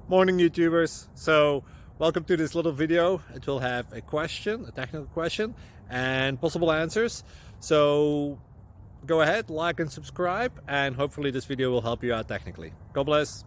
Morning YouTubers. So welcome to this little video. It will have a question, a technical question, and possible answers. So go ahead, like and subscribe, and hopefully this video will help you out technically. God bless.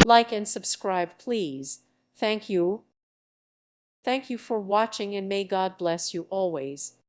Like and subscribe, please. Thank you. Thank you for watching, and may God bless you always.